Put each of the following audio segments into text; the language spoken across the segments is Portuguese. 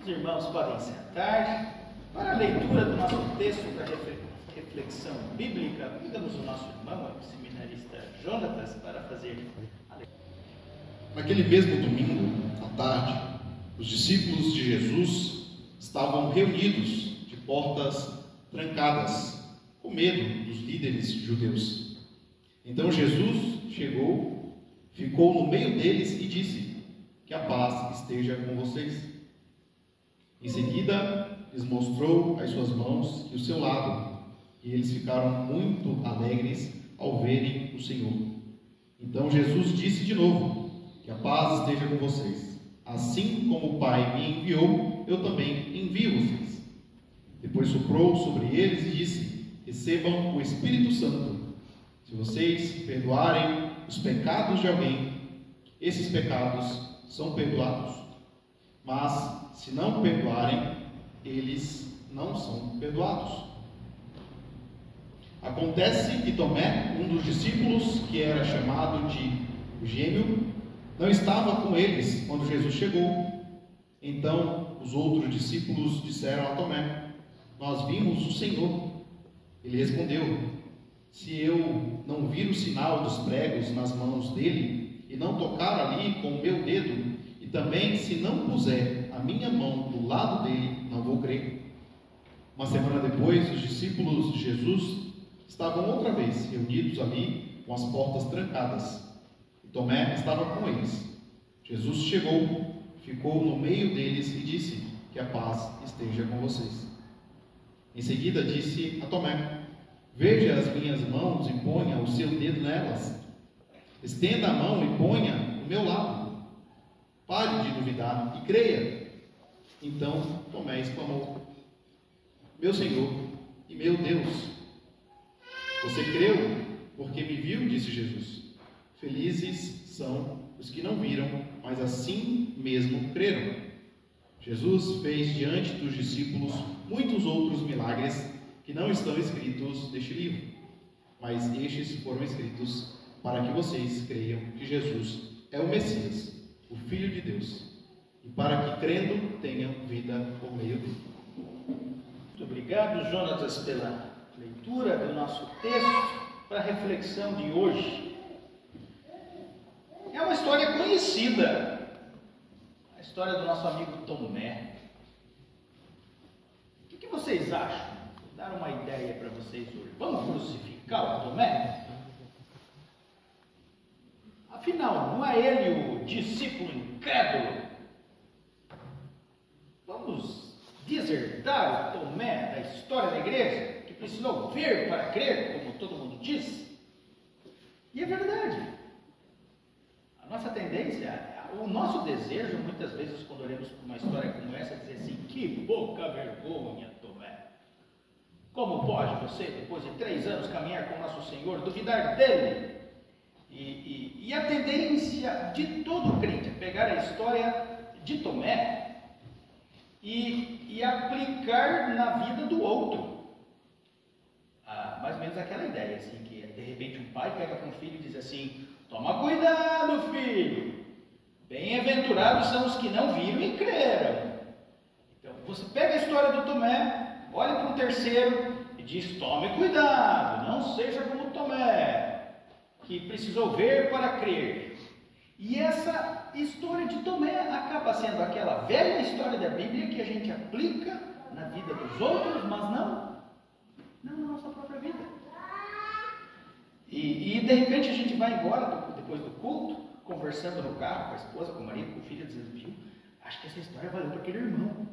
Os irmãos podem sentar. Para a leitura do nosso texto, para reflexão bíblica, convidamos o nosso irmão, o seminarista Jonatas, para fazer a leitura. Naquele mesmo domingo, à tarde, os discípulos de Jesus estavam reunidos de portas trancadas, com medo dos líderes judeus. Então Jesus chegou, ficou no meio deles e disse: que a paz esteja com vocês. Em seguida, lhes mostrou as suas mãos e o seu lado, e eles ficaram muito alegres ao verem o Senhor. Então Jesus disse de novo: que a paz esteja com vocês. Assim como o Pai me enviou, eu também envio vocês. Depois soprou sobre eles e disse: recebam o Espírito Santo. Se vocês perdoarem os pecados de alguém, esses pecados são perdoados. Mas se não perdoarem, eles não são perdoados. Acontece que Tomé, um dos discípulos, que era chamado de o Gêmeo, não estava com eles quando Jesus chegou. Então os outros discípulos disseram a Tomé: nós vimos o Senhor. Ele respondeu: se eu não vir o sinal dos pregos nas mãos dele, e não tocar ali com o meu dedo, e também se não puser a minha mão do lado dele, não vou crer. Uma semana depois, os discípulos de Jesus estavam outra vez reunidos ali, com as portas trancadas. E Tomé estava com eles. Jesus chegou, ficou no meio deles e disse: que a paz esteja com vocês. Em seguida disse a Tomé: veja as minhas mãos e ponha o seu dedo nelas. Estenda a mão e ponha o meu lado. Pare de duvidar e creia. Então Tomé exclamou: meu Senhor e meu Deus. Você creu porque me viu, disse Jesus. Felizes são os que não viram, mas assim mesmo creram. Jesus fez diante dos discípulos muitos outros milagres que não estão escritos neste livro, mas estes foram escritos para que vocês creiam que Jesus é o Messias, o Filho de Deus, e para que, crendo, tenham vida por meio dele. Muito obrigado, Jonatas, pela leitura do nosso texto para a reflexão de hoje. É uma história conhecida, a história do nosso amigo Tomé. O que vocês acham? Vou dar uma ideia para vocês hoje. Vamos crucificar o Tomé? Afinal, não é ele o discípulo incrédulo? Vamos desertar o Tomé da história da igreja, que precisou ver para crer, como todo mundo diz? E é verdade. A nossa tendência, o nosso desejo, muitas vezes, quando olhamos para uma história como essa, é dizer assim: que pouca vergonha, Tomé. Como pode você, depois de 3 anos, caminhar com o nosso Senhor, duvidar dele? E a tendência de todo crente é pegar a história de Tomé e aplicar na vida do outro. Mais ou menos aquela ideia, assim, que de repente um pai pega com o filho e diz assim: toma cuidado, filho, bem-aventurados são os que não viram e creram. Então você pega a história do Tomé, olha para um terceiro e diz: tome cuidado, não seja como Tomé, que precisou ver para crer. E essa história de Tomé acaba sendo aquela velha história da Bíblia que a gente aplica na vida dos outros, mas não na nossa própria vida. E de repente a gente vai embora depois do culto, conversando no carro com a esposa, com o marido, com o filho, dizendo: viu, acho que essa história valeu para aquele irmão.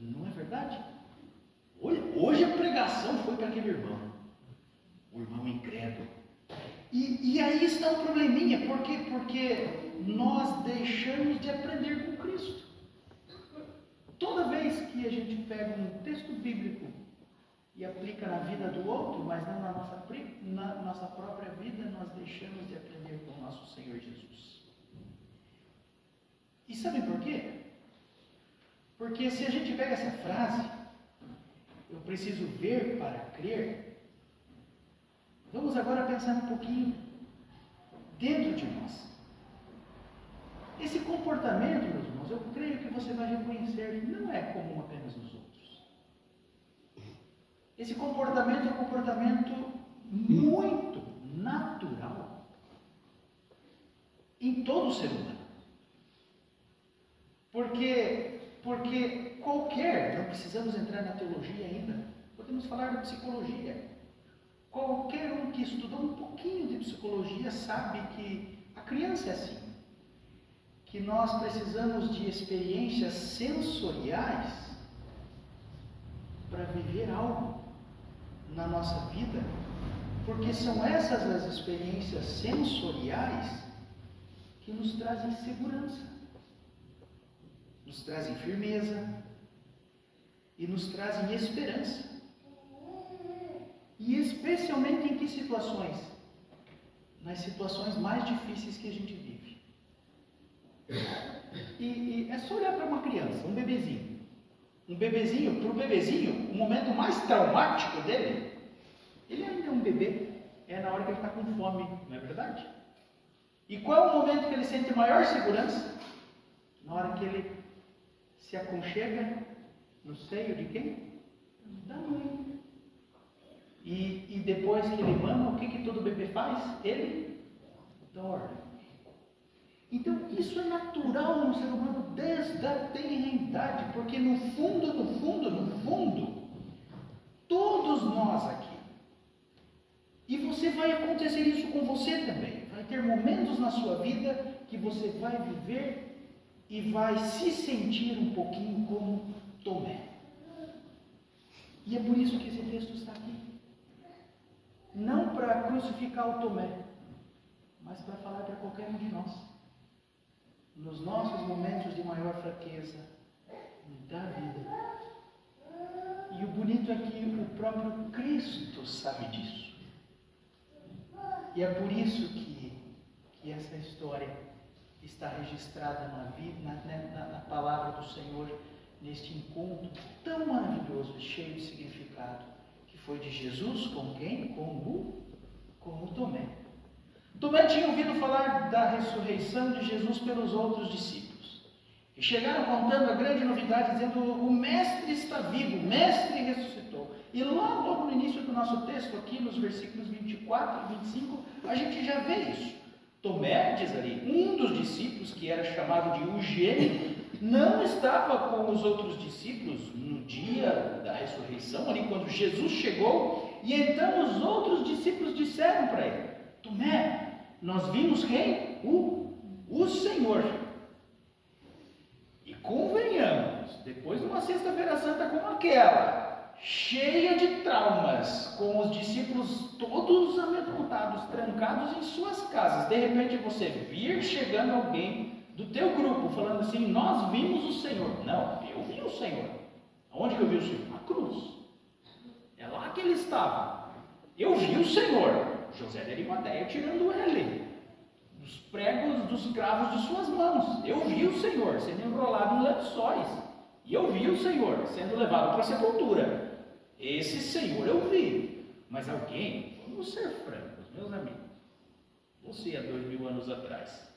Não é verdade? Hoje a pregação foi para aquele irmão, o irmão incrédulo. E aí está um probleminha, por quê? Porque nós deixamos de aprender com Cristo. Toda vez que a gente pega um texto bíblico e aplica na vida do outro, mas não na nossa própria vida, nós deixamos de aprender com o nosso Senhor Jesus. E sabe por quê? Porque se a gente pega essa frase, eu preciso ver para crer, vamos agora pensar um pouquinho dentro de nós. Esse comportamento, meus irmãos, eu creio que você vai reconhecer, não é comum apenas nos outros. Esse comportamento é um comportamento muito natural em todo ser humano. Porque qualquer, não precisamos entrar na teologia ainda, podemos falar de psicologia. Qualquer um que estudou um pouquinho de psicologia sabe que a criança é assim. Que nós precisamos de experiências sensoriais para viver algo na nossa vida, porque são essas as experiências sensoriais que nos trazem segurança, nos trazem firmeza e nos trazem esperança. E especialmente em que situações? Nas situações mais difíceis que a gente vive. E é só olhar para uma criança, um bebezinho. Para o bebezinho, o momento mais traumático dele, ele ainda é um bebê, é na hora que ele está com fome, não é verdade? E qual é o momento que ele sente maior segurança? Na hora que ele se aconchega no seio de quem? Da mãe. E depois que ele mama, o que todo bebê faz? Ele dorme. Então, isso é natural no ser humano desde a tenridade, porque no fundo, todos nós aqui, e você vai acontecer isso com você também, vai ter momentos na sua vida que você vai viver e vai se sentir um pouquinho como Tomé. E é por isso que esse texto está aqui. Não para crucificar o Tomé, mas para falar para qualquer um de nós. Nos nossos momentos de maior fraqueza da vida. E o bonito é que o próprio Cristo sabe disso. E é por isso que essa história está registrada na palavra do Senhor, neste encontro tão maravilhoso e cheio de significado, que foi de Jesus com quem? Com o Tomé. Tomé tinha ouvido falar da ressurreição de Jesus pelos outros discípulos, e chegaram contando a grande novidade, dizendo: o Mestre está vivo, o Mestre ressuscitou. E logo no início do nosso texto, aqui nos versículos 24 e 25, a gente já vê isso. Tomé, diz ali, um dos discípulos, que era chamado de o gêmeo, não estava com os outros discípulos no dia da ressurreição, ali quando Jesus chegou, e então os outros discípulos disseram para ele: Tomé, nós vimos quem? O Senhor. E convenhamos, depois de uma sexta-feira santa como aquela, cheia de traumas, com os discípulos todos amedrontados, trancados em suas casas, de repente você vir chegando alguém do teu grupo, falando assim: nós vimos o Senhor. Não, eu vi o Senhor. Onde que eu vi o Senhor? Na cruz. É lá que ele estava. Eu vi o Senhor. José de Arimateia tirando ele dos pregos dos cravos de suas mãos. Eu vi o Senhor sendo enrolado em lençóis. E eu vi o Senhor sendo levado para a sepultura. Esse Senhor eu vi. Mas alguém, vamos ser francos, meus amigos, você há 2000 anos atrás,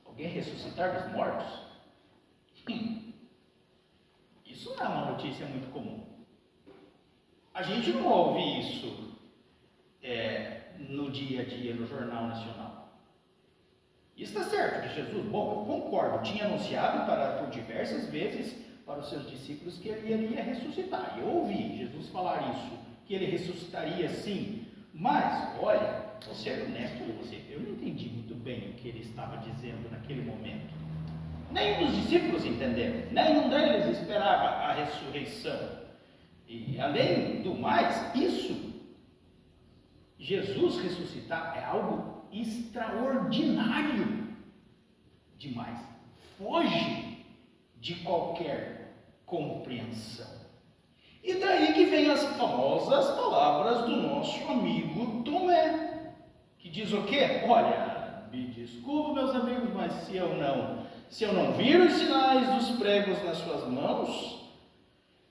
alguém ressuscitar dos mortos? Isso não é uma notícia muito comum. A gente não ouve isso no dia a dia, no Jornal Nacional. Isso está certo que Jesus, bom, eu concordo, tinha anunciado por diversas vezes para os seus discípulos que ele iria ressuscitar. Eu ouvi Jesus falar isso, que ele ressuscitaria sim. Mas, olha, vou ser honesto com você, eu não entendi muito bem o que ele estava dizendo naquele momento. Nenhum dos discípulos entenderam, nenhum deles esperava a ressurreição. E além do mais, Jesus ressuscitar é algo extraordinário demais. Foge de qualquer compreensão. E daí que vem as famosas palavras do nosso amigo Tomé, que diz o quê? Olha, me desculpa, meus amigos, mas se eu não vir os sinais dos pregos nas suas mãos,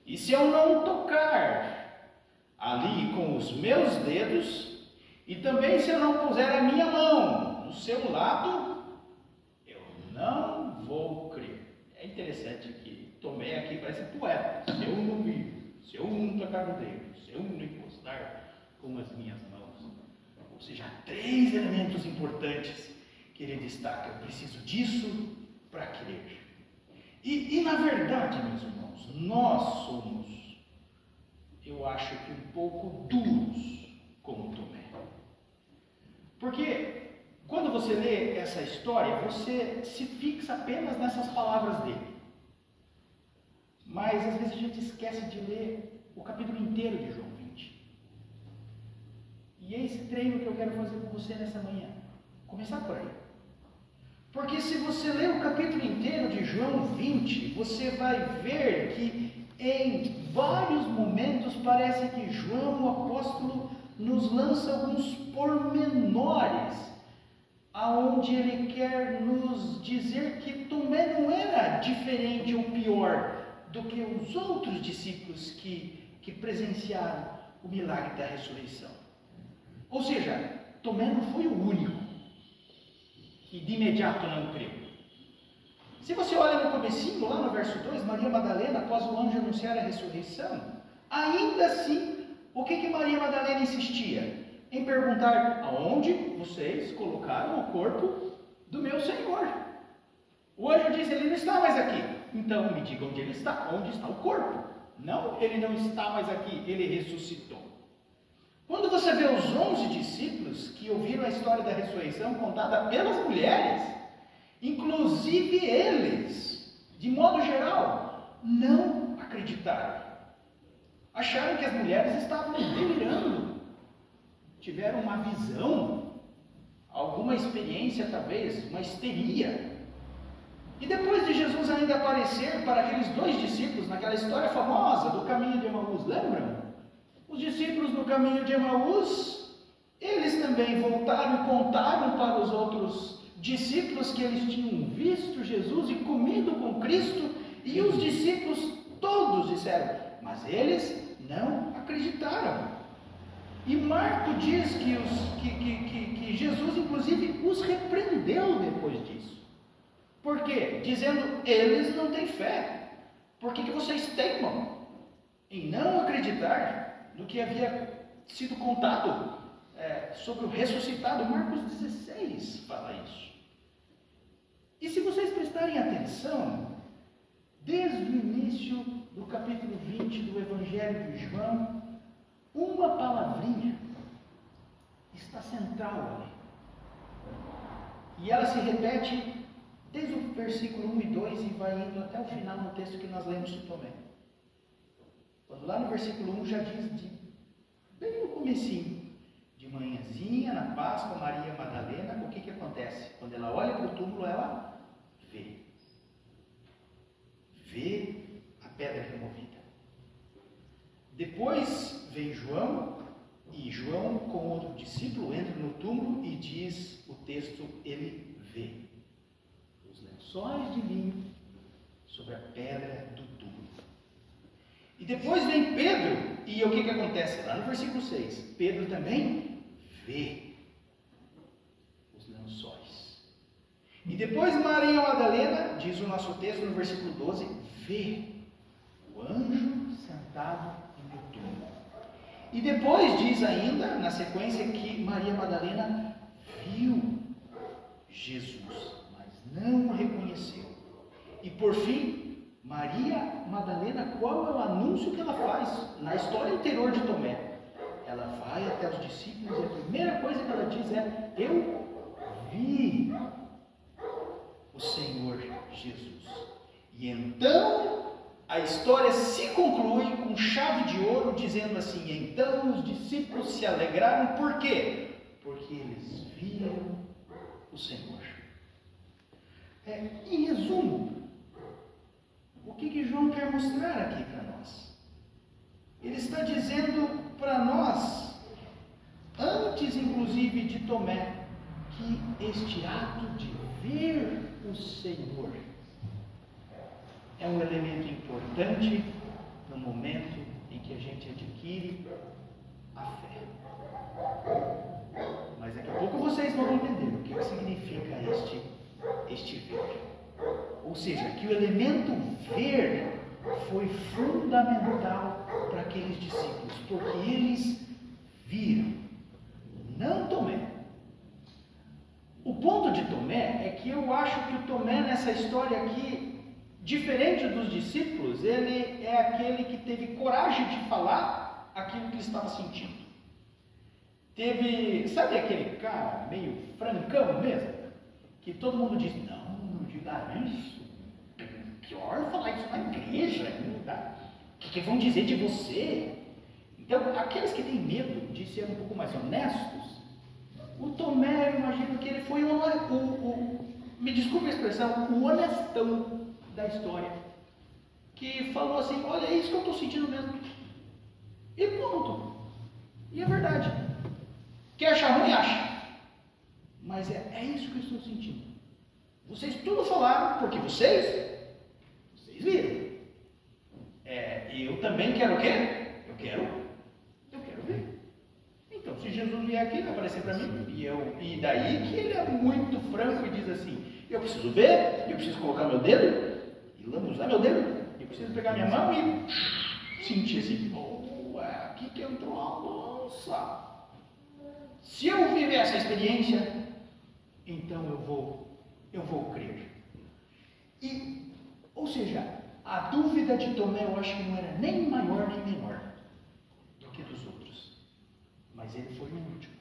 e se eu não tocar ali com os meus dedos, e também se eu não puser a minha mão no seu lado, eu não vou crer. É interessante que Tomé aqui parece poeta. Se eu não vir, se eu não tocar no dedo, se eu não encostar com as minhas mãos. Ou seja, há 3 elementos importantes que ele destaca. Eu preciso disso para crer. E na verdade, meus irmãos, nós somos, eu acho que um pouco duros como Tomé. Porque quando você lê essa história, você se fixa apenas nessas palavras dele. Mas às vezes a gente esquece de ler o capítulo inteiro de João 20. E é esse treino que eu quero fazer com você nessa manhã. Começar por aí. Porque se você ler o capítulo inteiro de João 20, você vai ver que em vários momentos parece que João, o apóstolo, nos lança alguns pormenores, aonde ele quer nos dizer que Tomé não era diferente ou pior do que os outros discípulos que presenciaram o milagre da ressurreição. Ou seja, Tomé não foi o único que de imediato não creu. Se você olha no comecinho, lá no verso 2, Maria Madalena, após o anjo anunciar a ressurreição, ainda assim, o que Maria Madalena insistia? Em perguntar: aonde vocês colocaram o corpo do meu Senhor? O anjo disse: ele não está mais aqui. Então me diga onde ele está, onde está o corpo. Não, ele não está mais aqui, ele ressuscitou. Quando você vê os 11 discípulos que ouviram a história da ressurreição contada pelas mulheres, inclusive eles, de modo geral, não acreditaram. Acharam que as mulheres estavam delirando, tiveram uma visão, alguma experiência talvez, uma histeria. E depois de Jesus ainda aparecer para aqueles 2 discípulos, naquela história famosa do caminho de Emaús, lembram? Os discípulos no caminho de Emaús, eles também voltaram e contaram para os outros discípulos que eles tinham visto Jesus e comido com Cristo, e os discípulos todos disseram, mas eles não acreditaram. E Marco diz que Jesus inclusive os repreendeu depois disso. Por quê? Dizendo, eles não têm fé. Por que vocês teimam em não acreditar do que havia sido contado sobre o ressuscitado? Marcos 16 fala isso. E se vocês prestarem atenção, desde o início do capítulo 20 do Evangelho de João, uma palavrinha está central ali. E ela se repete desde o versículo 1 e 2 e vai indo até o final do texto que nós lemos de Tomé. Quando lá no versículo 1 já diz, bem no comecinho, de manhãzinha, na Páscoa, Maria Madalena, o que acontece? Quando ela olha para o túmulo, ela vê a pedra removida. Depois vem João, e João com outro discípulo entra no túmulo e diz o texto, ele vê os lençóis de linho sobre a pedra do túmulo. E depois vem Pedro, e o que acontece? Lá no versículo 6, Pedro também vê os lençóis. E depois Maria Madalena, diz o nosso texto no versículo 12, vê o anjo sentado no túmulo. E depois diz ainda, na sequência, que Maria Madalena viu Jesus, mas não o reconheceu. E por fim, Maria Madalena, qual é o anúncio que ela faz na história interior de Tomé? Ela vai até os discípulos e a primeira coisa que ela diz é: eu vi o Senhor Jesus. E então a história se conclui com chave de ouro, dizendo assim: então os discípulos se alegraram, por quê? Porque eles viram o Senhor. Em resumo, o que João quer mostrar aqui para nós? Ele está dizendo para nós, antes inclusive de Tomé, que este ato de ver o Senhor é um elemento importante no momento em que a gente adquire a fé. Mas daqui a pouco vocês vão entender o que significa este ver. Ou seja, que o elemento ver foi fundamental para aqueles discípulos, porque eles viram, não Tomé. O ponto de Tomé é que eu acho que o Tomé nessa história aqui, diferente dos discípulos, ele é aquele que teve coragem de falar aquilo que ele estava sentindo. Sabe aquele cara meio francão mesmo? Que todo mundo diz, não diga isso. Pior falar isso na igreja. O que vão dizer de você? Então, aqueles que têm medo de ser um pouco mais honestos, o Tomé, eu imagino que ele foi me desculpe a expressão, o honestão da história. Que falou assim, olha, é isso que eu estou sentindo mesmo. E ponto. E é verdade. Quer achar ruim, acha. Mas é isso que eu estou sentindo. Vocês tudo falaram, porque vocês viram. Eu também quero o quê? Eu quero ver. Então, se Jesus vier aqui, vai aparecer para mim, e daí que ele é muito franco e diz assim, eu preciso ver, eu preciso colocar meu dedo, e lambuzar meu dedo, eu preciso pegar minha mão e sentir assim, aqui que entrou uma lança. Se eu viver essa experiência, então eu vou crer. Ou seja, a dúvida de Tomé eu acho que não era nem maior nem menor do que dos outros. Mas ele foi o último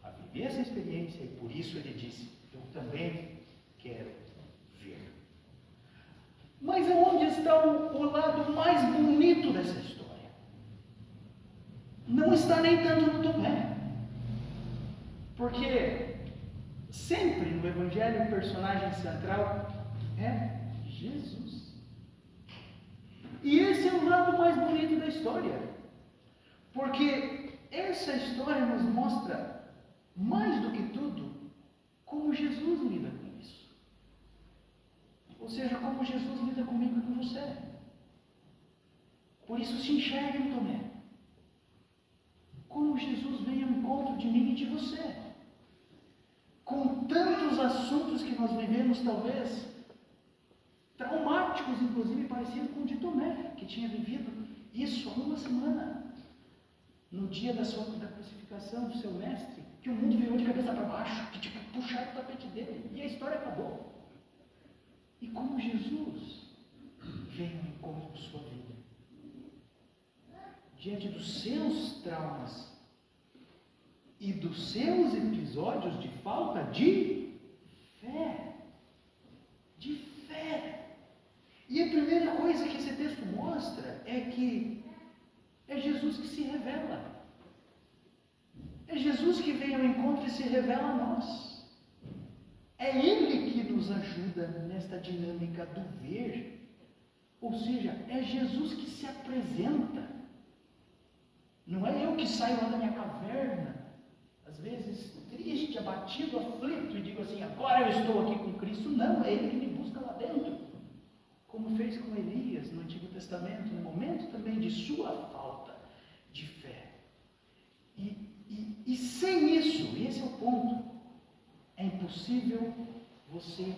a viver essa experiência e por isso ele disse, eu também quero ver. Mas aonde está o lado mais bonito dessa história? Não está nem tanto no Tomé. Porque sempre no Evangelho o personagem central é Jesus. E esse é o lado mais bonito da história. Porque essa história nos mostra, mais do que tudo, como Jesus lida com isso. Ou seja, como Jesus lida comigo e com você. Por isso se enxergue no Tomé. Como Jesus vem ao encontro de mim e de você. Com tantos assuntos que nós vivemos, talvez, traumáticos, inclusive parecido com o de Tomé, que tinha vivido isso há uma semana. No dia da crucificação do seu mestre, que o mundo virou de cabeça para baixo, que puxaram o tapete dele, e a história acabou. E como Jesus veio ao encontro de sua vida, diante dos seus traumas e dos seus episódios de falta de fé. De fé. E a primeira coisa que esse texto mostra é que é Jesus que se revela. É Jesus que vem ao encontro e se revela a nós. É Ele que nos ajuda nesta dinâmica do ver. Ou seja, é Jesus que se apresenta. Não é eu que saio lá da minha caverna, às vezes triste, abatido, aflito, e digo assim, agora eu estou aqui com Cristo. Não, é Ele que me busca lá dentro. Como fez com Elias no Antigo Testamento, no momento também de sua falta de fé. E sem isso, e esse é o ponto, é impossível você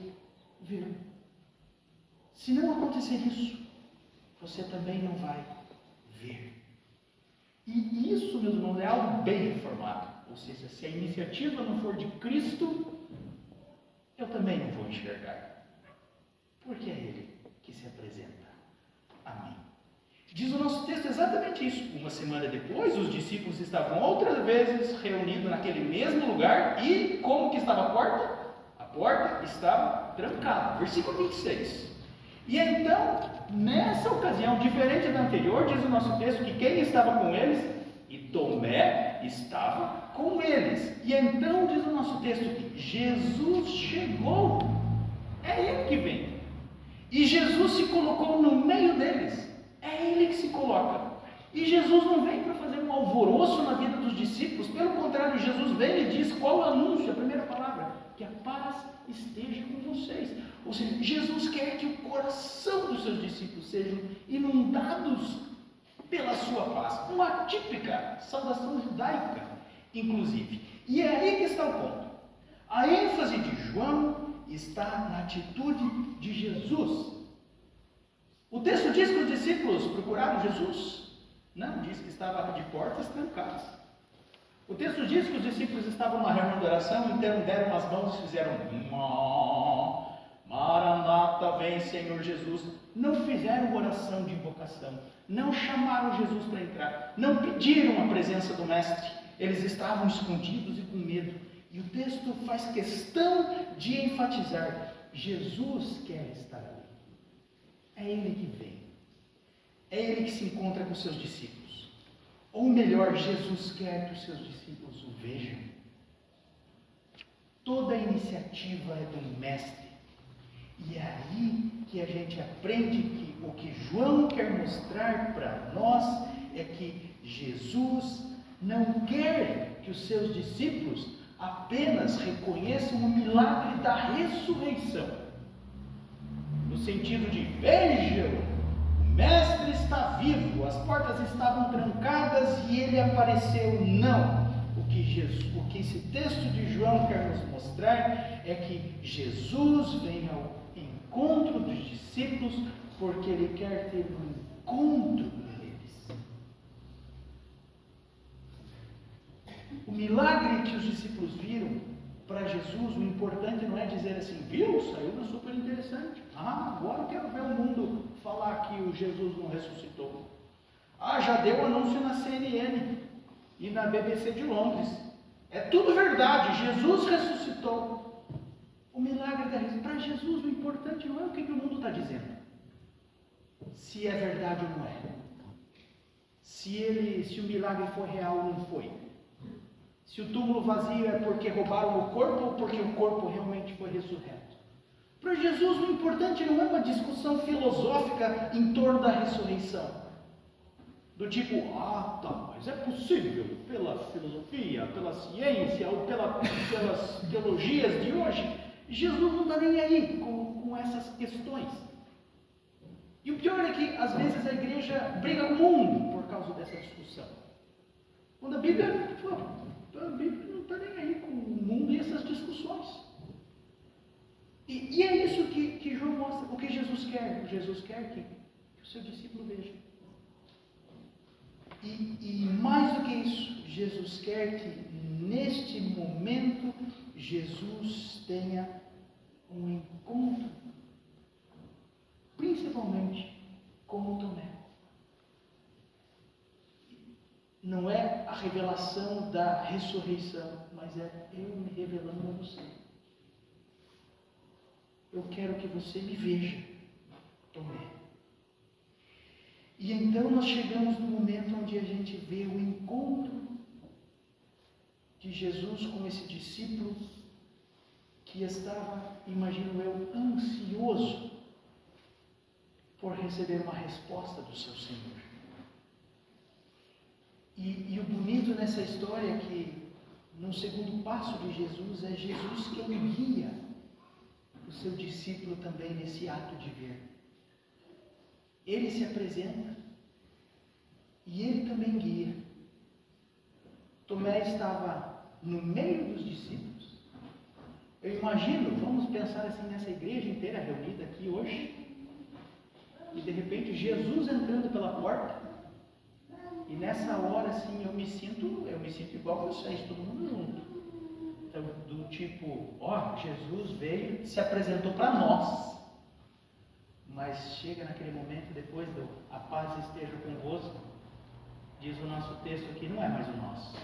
ver. Se não acontecer isso, você também não vai ver. E isso, meus irmãos, é algo bem reformado. Ou seja, se a iniciativa não for de Cristo, eu também não vou enxergar. Porque é Ele que se apresenta a mim. Diz o nosso texto exatamente isso. Uma semana depois, os discípulos estavam outras vezes reunidos naquele mesmo lugar. E como que estava a porta? A porta estava trancada. Versículo 26. E então, nessa ocasião, diferente da anterior, diz o nosso texto que quem estava com eles? E Tomé estava com eles. E então diz o nosso texto que Jesus chegou. É Ele que vem. E Jesus se colocou no meio deles. É Ele que se coloca. E Jesus não vem para fazer um alvoroço na vida dos discípulos. Pelo contrário, Jesus vem e diz qual o anúncio, a primeira palavra: que a paz esteja com vocês. Ou seja, Jesus quer que o coração dos seus discípulos sejam inundados pela sua paz. Uma típica saudação judaica, inclusive. E é aí que está o ponto. A ênfase de João está na atitude de Jesus. O texto diz que os discípulos procuraram Jesus? Não, diz que estava de portas trancadas. O texto diz que os discípulos estavam na reunião de oração, então deram as mãos e fizeram Maranata, vem Senhor Jesus. Não fizeram oração de invocação, não chamaram Jesus para entrar, não pediram a presença do Mestre. Eles estavam escondidos e com medo. E o texto faz questão de enfatizar: Jesus quer estar ali. É Ele que vem. É Ele que se encontra com seus discípulos. Ou melhor, Jesus quer que os seus discípulos o vejam. Toda a iniciativa é do Mestre. E é aí que a gente aprende que o que João quer mostrar para nós é que Jesus não quer que os seus discípulos apenas reconheçam o milagre da ressurreição. No sentido de: vejam, o Mestre está vivo, as portas estavam trancadas e ele apareceu. Não. O que esse texto de João quer nos mostrar é que Jesus vem ao encontro dos discípulos porque ele quer ter um encontro com eles. O milagre que os discípulos viram, para Jesus, o importante não é dizer assim: viu, saiu uma super interessante. Agora eu quero ver o mundo falar que o Jesus não ressuscitou. Já deu anúncio na CNN e na BBC de Londres. É tudo verdade, Jesus ressuscitou. O milagre da ressurreição, para Jesus o importante não é o que o mundo está dizendo, se é verdade ou não é, se o milagre foi real ou não foi, se o túmulo vazio é porque roubaram o corpo ou porque o corpo realmente foi ressurreto. Para Jesus o importante não é uma discussão filosófica em torno da ressurreição, do tipo: mas é possível pela filosofia, pela ciência ou pelas teologias de hoje. Jesus não está nem aí com essas questões. E o pior é que às vezes a igreja briga com o mundo por causa dessa discussão, quando a Bíblia não está nem aí com o mundo e essas discussões. E é isso que João mostra. O que Jesus quer? Jesus quer que o seu discípulo veja. E mais do que isso, Jesus quer que neste momento Jesus tenha um encontro, principalmente com o Tomé. Não é a revelação da ressurreição, mas é eu me revelando a você. Eu quero que você me veja, Tomé. E então nós chegamos no momento onde a gente vê o encontro de Jesus com esse discípulo que estava, imagino eu, ansioso por receber uma resposta do seu Senhor. E o bonito nessa história é que, no segundo passo de Jesus, é Jesus quem guia o seu discípulo também nesse ato de ver. Ele se apresenta e ele também guia. Tomé estava no meio dos discípulos. Eu imagino, vamos pensar assim nessa igreja inteira reunida aqui hoje, e de repente Jesus entrando pela porta, e nessa hora assim eu me sinto igual a vocês, todo mundo junto. Então, do tipo, Jesus veio, se apresentou para nós, mas chega naquele momento depois do "a paz esteja convosco", diz o nosso texto aqui, não é mais o nosso.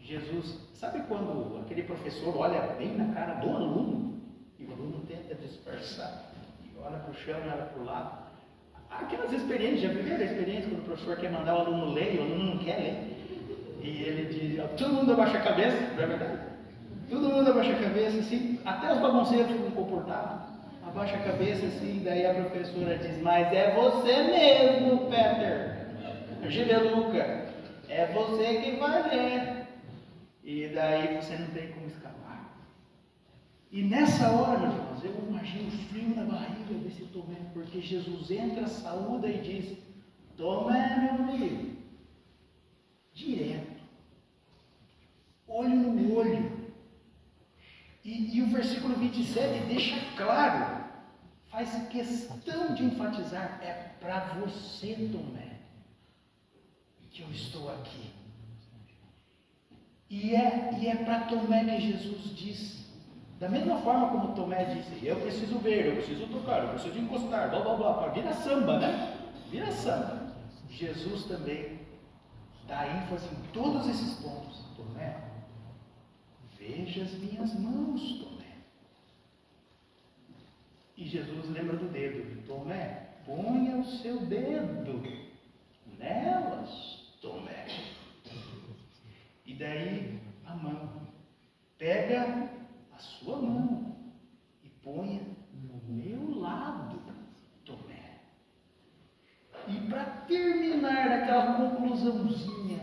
Jesus, sabe quando aquele professor olha bem na cara do aluno e o aluno tenta disfarçar, e olha para o chão e olha para o lado? Aquelas experiências, já viveram a experiência quando o professor quer mandar o aluno ler e o aluno não quer ler? E ele diz, todo mundo abaixa a cabeça, não é verdade? Todo mundo abaixa a cabeça assim, até os bagunceiros ficam comportados, abaixa a cabeça assim, daí a professora diz, mas é você mesmo, Peter, Gileluca, é você que vai ler. E daí você não tem como escapar. E nessa hora, meus irmãos, eu imagino o frio na barriga desse Tomé, porque Jesus entra, saúda e diz, Tomé, meu amigo, direto, olho no olho. E o versículo 27 deixa claro, faz questão de enfatizar: é para você, Tomé, que eu estou aqui. E é para Tomé que Jesus diz, da mesma forma como Tomé disse: eu preciso ver, eu preciso tocar, eu preciso encostar, blá blá blá, vira samba, né? Vira samba. Jesus também dá ênfase em todos esses pontos. Tomé, veja as minhas mãos, Tomé. E Jesus lembra do dedo. Tomé, ponha o seu dedo nelas, Tomé. E daí a mão. Pega a sua mão e ponha no meu lado, Tomé. E para terminar aquela conclusãozinha,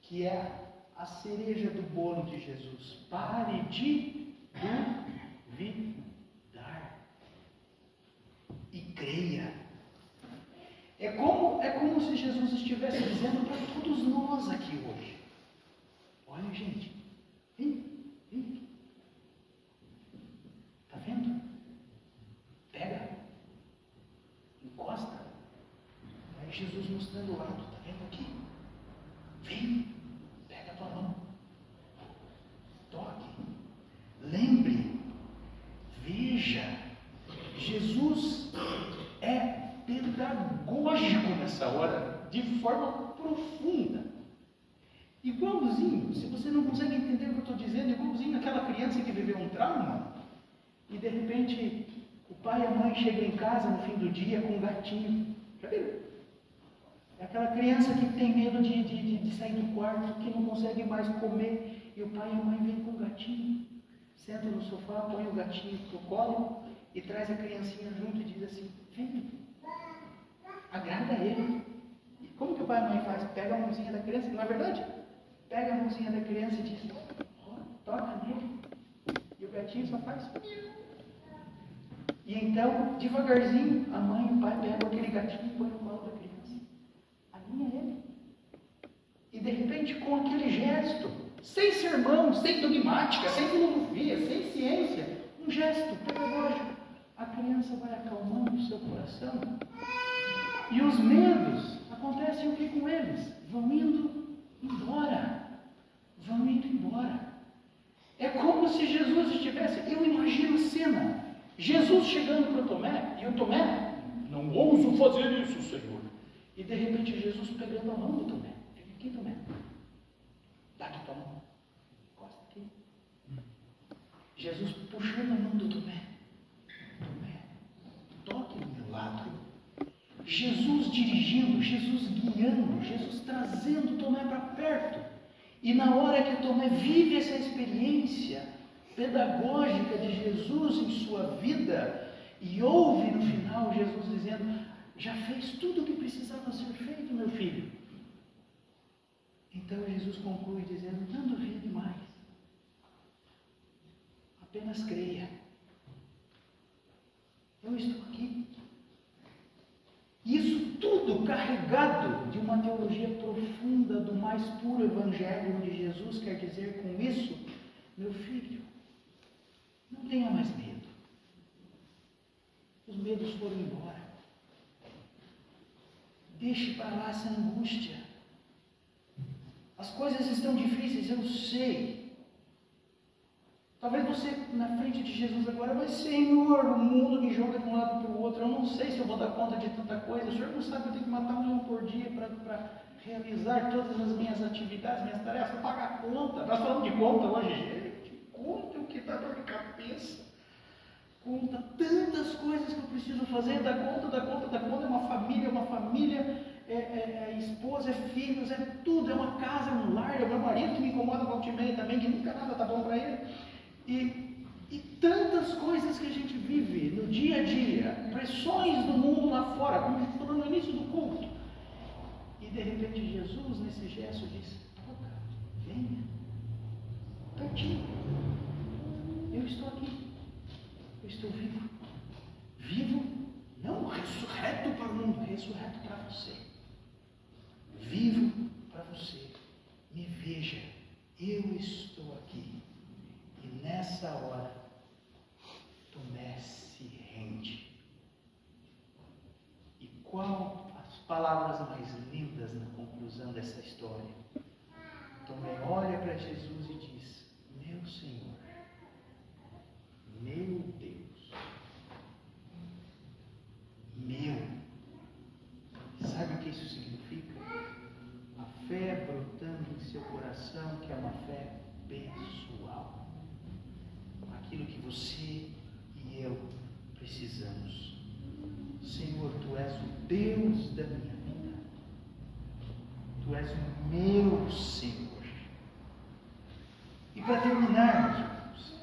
que é a cereja do bolo de Jesus: pare de duvidar e creia. É como se Jesus estivesse dizendo para todos nós aqui hoje: olha, gente, vem aqui. Está vendo? Pega, encosta. Aí Jesus mostrando o lado: está vendo aqui? Vem, pega a tua mão, toque, lembre, veja. Jesus é pedagógico nessa hora, de forma profunda. Igualzinho, se você não consegue entender o que eu estou dizendo, igualzinho aquela criança que viveu um trauma e de repente o pai e a mãe chegam em casa no fim do dia com um gatinho. Já viram? É aquela criança que tem medo de sair do quarto, que não consegue mais comer, e o pai e a mãe vêm com um gatinho, senta no sofá, põe o gatinho no colo e traz a criancinha junto e diz assim: vem, agrada ele. E como que o pai e a mãe faz? Pega a mãozinha da criança, não é verdade? Pega a mãozinha da criança e diz: toca nele. E o gatinho só faz. E então, devagarzinho, a mãe e o pai pegam aquele gatinho e põem no colo da criança. Alinha ele. E de repente, com aquele gesto, sem sermão, sem dogmática, sem filosofia, sem ciência, um gesto pedagógico, a criança vai acalmando o seu coração. E os medos acontecem o que com eles? Vão indo embora. Vão indo embora. É como se Jesus estivesse, eu imagino a cena, Jesus chegando para o Tomé, e o Tomé: não ouso fazer isso, Senhor. E de repente Jesus pegando a mão do Tomé: vem aqui, Tomé, dá aqui tua mão, encosta aqui. Jesus puxando a mão do Tomé: Tomé, toque do meu lado. Jesus dirigindo, Jesus guiando, Jesus trazendo Tomé para perto. E na hora que Tomé vive essa experiência pedagógica de Jesus em sua vida, e ouve no final Jesus dizendo: já fez tudo o que precisava ser feito, meu filho. Então Jesus conclui dizendo: não duvide mais, apenas creia. Eu estou aqui. Isso tudo carregado de uma teologia profunda do mais puro evangelho, onde Jesus quer dizer com isso: meu filho, não tenha mais medo. Os medos foram embora. Deixe para lá essa angústia. As coisas estão difíceis, eu sei. Talvez você na frente de Jesus agora: mas Senhor, o mundo me joga de um lado para o outro, eu não sei se eu vou dar conta de tanta coisa, o Senhor não sabe, eu tenho que matar um leão por dia para realizar todas as minhas atividades, minhas tarefas, pagar conta. Nós falamos de conta hoje, gente. Conta o que dá dor de cabeça. Conta tantas coisas que eu preciso fazer, dá conta, é uma família, é esposa, é filhos, é tudo, é uma casa, é um lar, é o meu marido que me incomoda volta e meia também, que nunca nada está bom para ele. E tantas coisas que a gente vive no dia a dia, pressões do mundo lá fora, como a gente falou no início do culto. E de repente Jesus, nesse gesto, diz: toca, venha, pertinho, eu estou aqui, eu estou vivo. Vivo, não ressurreto para o mundo, ressurreto para você. Vivo para você. Me veja, eu estou aqui. E nessa nessa hora, Tomé se rende. E qual as palavras mais lindas na conclusão dessa história? Tomé olha para Jesus e diz: meu Senhor, meu Deus, meu. Sabe o que isso significa? A fé brotando em seu coração, que é uma fé pessoal. Aquilo que você e eu precisamos. Senhor, Tu és o Deus da minha vida. Tu és o meu Senhor. E para terminar, meus irmãos,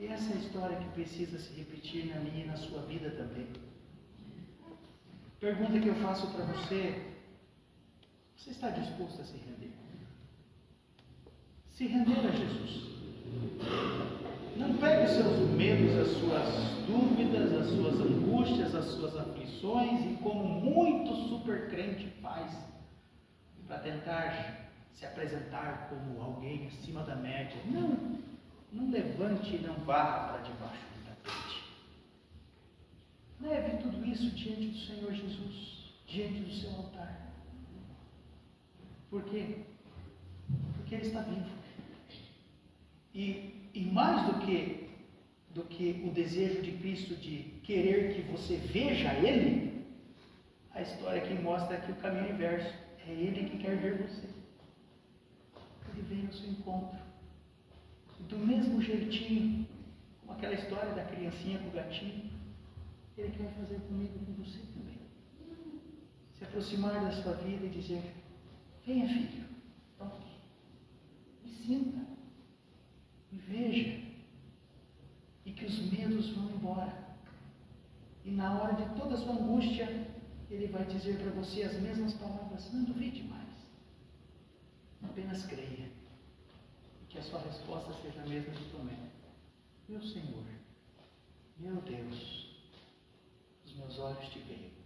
essa é a história que precisa se repetir na minha e na sua vida também. Pergunta que eu faço para você: você está disposto a se render? Se render a Jesus. Não pegue os seus medos, as suas dúvidas, as suas angústias, as suas aflições, e como muito super crente faz, para tentar se apresentar como alguém acima da média. Não levante e não varra para debaixo do tapete. Leve tudo isso diante do Senhor Jesus, diante do seu altar. Por quê? Porque Ele está vivo. E mais do que o desejo de Cristo de querer que você veja Ele, a história aqui mostra que o caminho inverso. É Ele que quer ver você. Ele vem ao seu encontro. E do mesmo jeitinho, como aquela história da criancinha com o gatinho, Ele quer fazer comigo e com você também. Se aproximar da sua vida e dizer: venha, filho, toque, me sinta, me veja, e que os medos vão embora. E na hora de toda a sua angústia, Ele vai dizer para você as mesmas palavras: não duvide mais, apenas creia. E que a sua resposta seja a mesma de Tomé: meu Senhor, meu Deus, os meus olhos te veem.